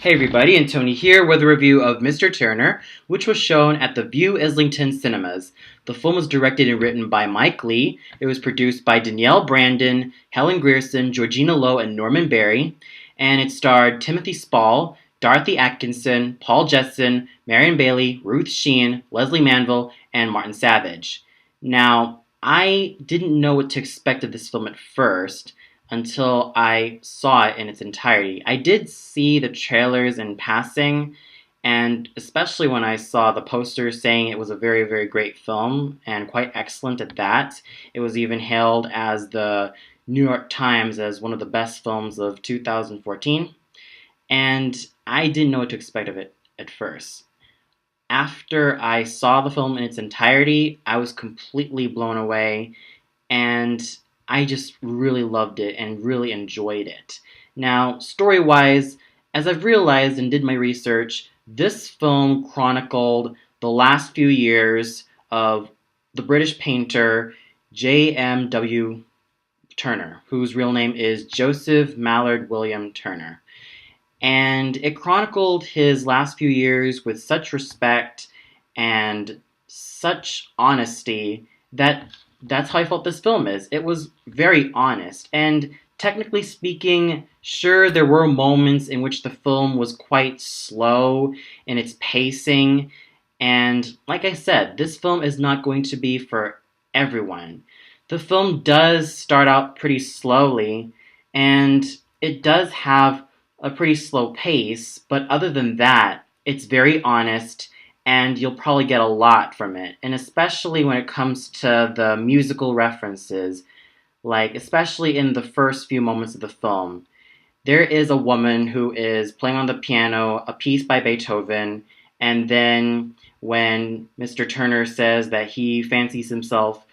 Hey everybody, and Tony here with a review of Mr. Turner, which was shown at the View Islington Cinemas. The film was directed and written by Mike Leigh. It was produced by Danielle Brandon, Helen Grierson, Georgina Lowe, and Norman Barry. And it starred Timothy Spall, Dorothy Atkinson, Paul Jessen, Marion Bailey, Ruth Sheen, Leslie Manville, and Martin Savage. Now, I didn't know what to expect of this film at first until I saw it in its entirety. I did see the trailers in passing, and especially when I saw the poster saying it was a very, very great film, and quite excellent at that. It was even hailed as the New York Times as one of the best films of 2014, and I didn't know what to expect of it at first. After I saw the film in its entirety, I was completely blown away, and I just really loved it and really enjoyed it. Now, story-wise, as I've realized and did my research, this film chronicled the last few years of the British painter J.M.W. Turner, whose real name is Joseph Mallord William Turner. And it chronicled his last few years with such respect and such honesty that's how I felt this film is. It was very honest, and technically speaking, sure, there were moments in which the film was quite slow in its pacing, and like I said, this film is not going to be for everyone. The film does start out pretty slowly, and it does have a pretty slow pace, but other than that, it's very honest, and you'll probably get a lot from it. And especially when it comes to the musical references, like especially in the first few moments of the film, there is a woman who is playing on the piano a piece by Beethoven, and then when Mr. Turner says that he fancies himself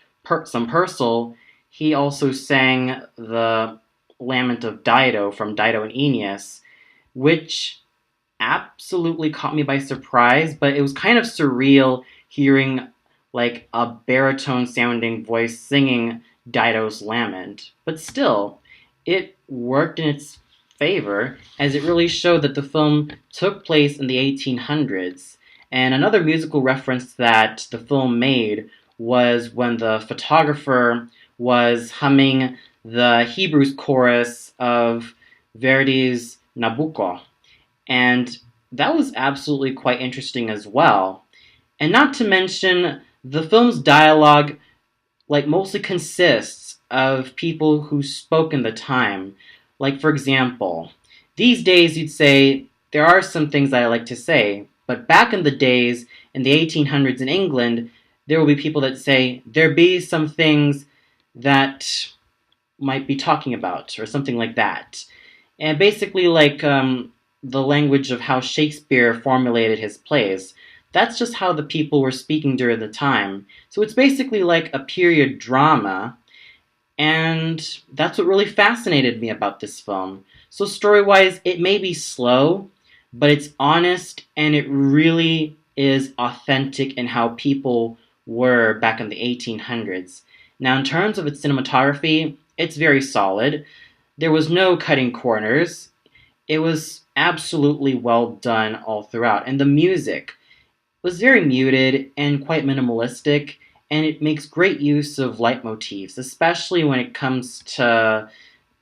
some Purcell, he also sang the Lament of Dido from Dido and Aeneas, which absolutely caught me by surprise, but it was kind of surreal hearing like a baritone sounding voice singing Dido's Lament. But still, it worked in its favor as it really showed that the film took place in the 1800s. And another musical reference that the film made was when the photographer was humming the Hebrews chorus of Verdi's Nabucco. And that was absolutely quite interesting as well. And not to mention, the film's dialogue mostly consists of people who spoke in the time. Like, for example, these days you'd say, there are some things that I like to say, but back in the days, in the 1800s in England, there will be people that say, there be some things that might be talking about, or something like that. And basically, the language of how Shakespeare formulated his plays. That's just how the people were speaking during the time. So it's basically like a period drama, and that's what really fascinated me about this film. So story-wise, it may be slow, but it's honest, and it really is authentic in how people were back in the 1800s. Now, in terms of its cinematography, it's very solid. There was no cutting corners. It was absolutely well done all throughout. And the music was very muted and quite minimalistic, and it makes great use of leitmotifs, especially when it comes to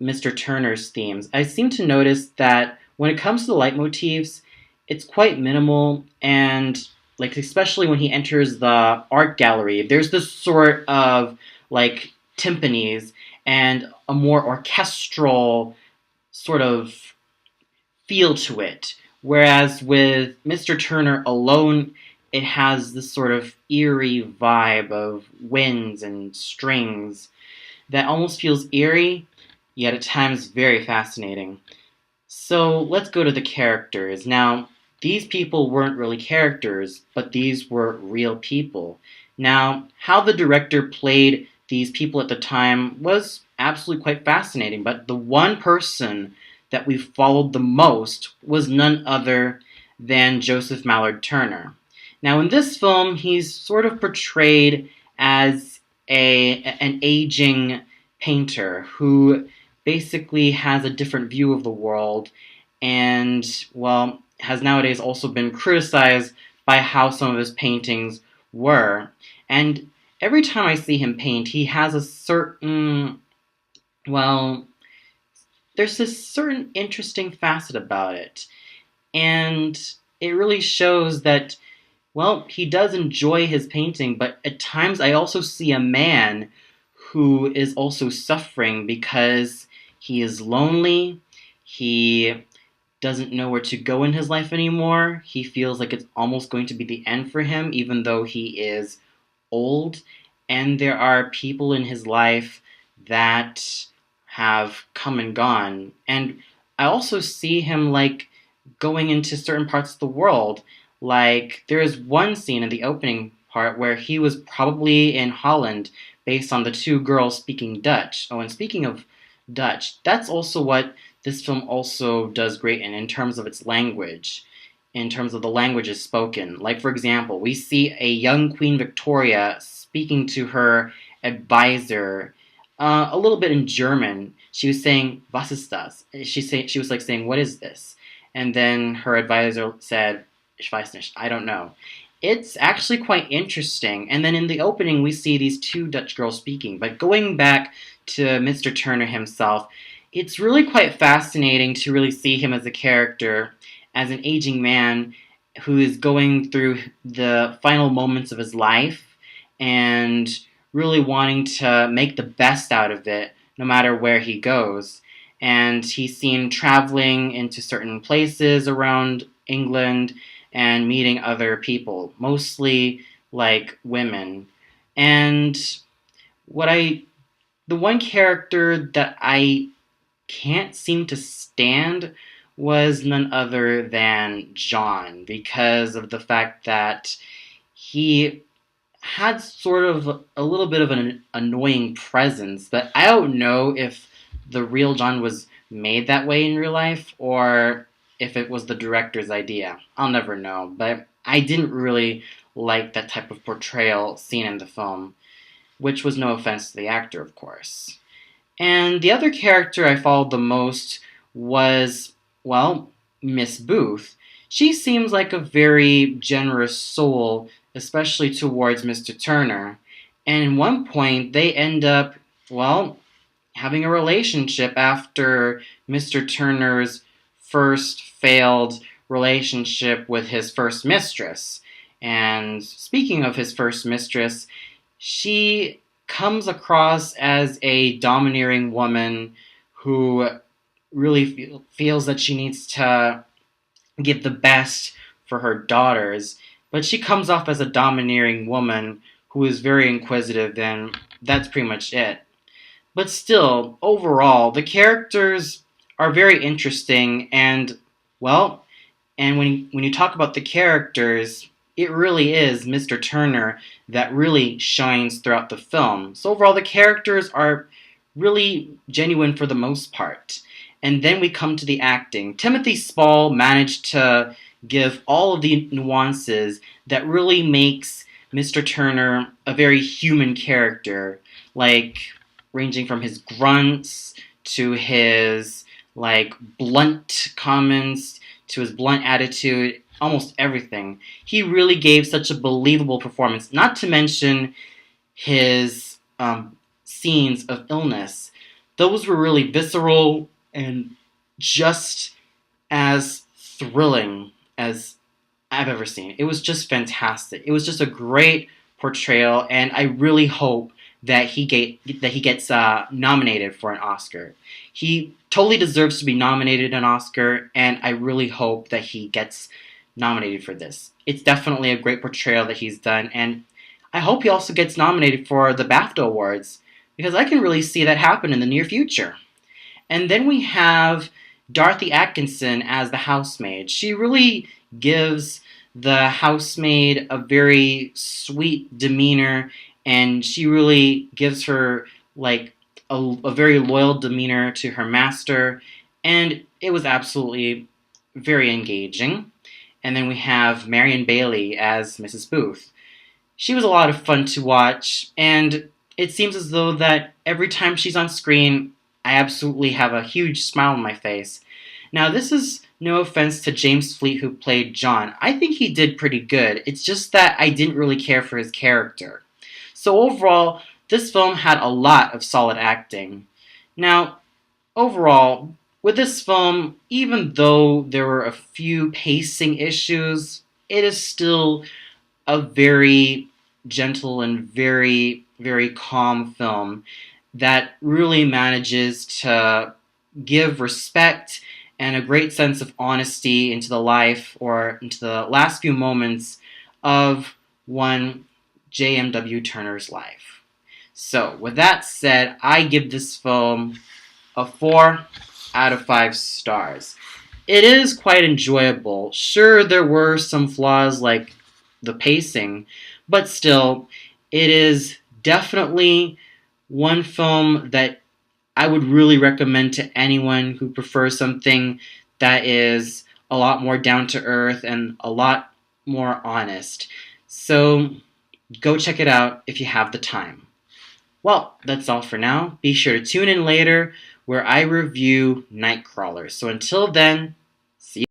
Mr. Turner's themes. I seem to notice that when it comes to the leitmotifs, it's quite minimal, and especially when he enters the art gallery, there's this sort of timpanis and a more orchestral sort of feel to it. Whereas with Mr. Turner alone, it has this sort of eerie vibe of winds and strings that almost feels eerie, yet at times very fascinating. So let's go to the characters. Now, these people weren't really characters, but these were real people. Now, how the director played these people at the time was absolutely quite fascinating, but the one person that we followed the most was none other than Joseph Mallord Turner. Now, in this film, he's sort of portrayed as an aging painter who basically has a different view of the world and, well, has nowadays also been criticized by how some of his paintings were. And every time I see him paint, he has a certain, well, there's this certain interesting facet about it. And it really shows that, well, he does enjoy his painting, but at times I also see a man who is also suffering because he is lonely, he doesn't know where to go in his life anymore, he feels like it's almost going to be the end for him, even though he is old, and there are people in his life that have come and gone. And I also see him like going into certain parts of the world. Like there is one scene in the opening part where he was probably in Holland based on the two girls speaking Dutch. Oh, and speaking of Dutch, that's also what this film also does great in terms of its language, in terms of the languages spoken. Like, for example, we see a young Queen Victoria speaking to her advisor a little bit in German. She was saying, "Was ist das?" She was like saying, "What is this?" And then her advisor said, "Ich weiß nicht, I don't know." It's actually quite interesting. And then in the opening, we see these two Dutch girls speaking. But going back to Mr. Turner himself, it's really quite fascinating to really see him as a character, as an aging man who is going through the final moments of his life and really wanting to make the best out of it no matter where he goes. And he's seen traveling into certain places around England and meeting other people, mostly like women. And what I the one character that I can't seem to stand was none other than John, because of the fact that he had sort of a little bit of an annoying presence, but I don't know if the real John was made that way in real life or if it was the director's idea. I'll never know, but I didn't really like that type of portrayal seen in the film, which was no offense to the actor, of course. And the other character I followed the most was, well, Miss Booth. She seems like a very generous soul, especially towards Mr. Turner. And at one point, they end up, well, having a relationship after Mr. Turner's first failed relationship with his first mistress. And speaking of his first mistress, she comes across as a domineering woman who really feels that she needs to give the best for her daughters, but she comes off as a domineering woman who is very inquisitive, and that's pretty much it. But still, overall, the characters are very interesting, and, well, and when you talk about the characters, it really is Mr. Turner that really shines throughout the film. So overall, the characters are really genuine for the most part. And then we come to the acting. Timothy Spall managed to give all of the nuances that really makes Mr. Turner a very human character, like ranging from his grunts to his like blunt comments to his blunt attitude, almost everything. He really gave such a believable performance, not to mention his scenes of illness. Those were really visceral and just as thrilling as I've ever seen. It was just fantastic. It was just a great portrayal, and I really hope that he gets nominated for an Oscar. He totally deserves to be nominated an Oscar, and I really hope that he gets nominated for this. It's definitely a great portrayal that he's done, and I hope he also gets nominated for the BAFTA Awards, because I can really see that happen in the near future. And then we have Dorothy Atkinson as the housemaid. She really gives the housemaid a very sweet demeanor, and she really gives her like a very loyal demeanor to her master, and it was absolutely very engaging. And then we have Marion Bailey as Mrs. Booth. She was a lot of fun to watch, and it seems as though that every time she's on screen, I absolutely have a huge smile on my face. Now, this is No offense to James Fleet, who played John. I think he did pretty good. It's just that I didn't really care for his character. So overall, this film had a lot of solid acting. Now, overall, with this film, even though there were a few pacing issues, it is still a very gentle and very, very calm film that really manages to give respect and a great sense of honesty into the life or into the last few moments of one J.M.W. Turner's life. So, with that said, I give this film a 4 out of 5 stars. It is quite enjoyable. Sure, there were some flaws like the pacing, but still, it is definitely one film that I would really recommend to anyone who prefers something that is a lot more down to earth and a lot more honest. So go check it out if you have the time. Well, that's all for now. Be sure to tune in later where I review Nightcrawler. So until then,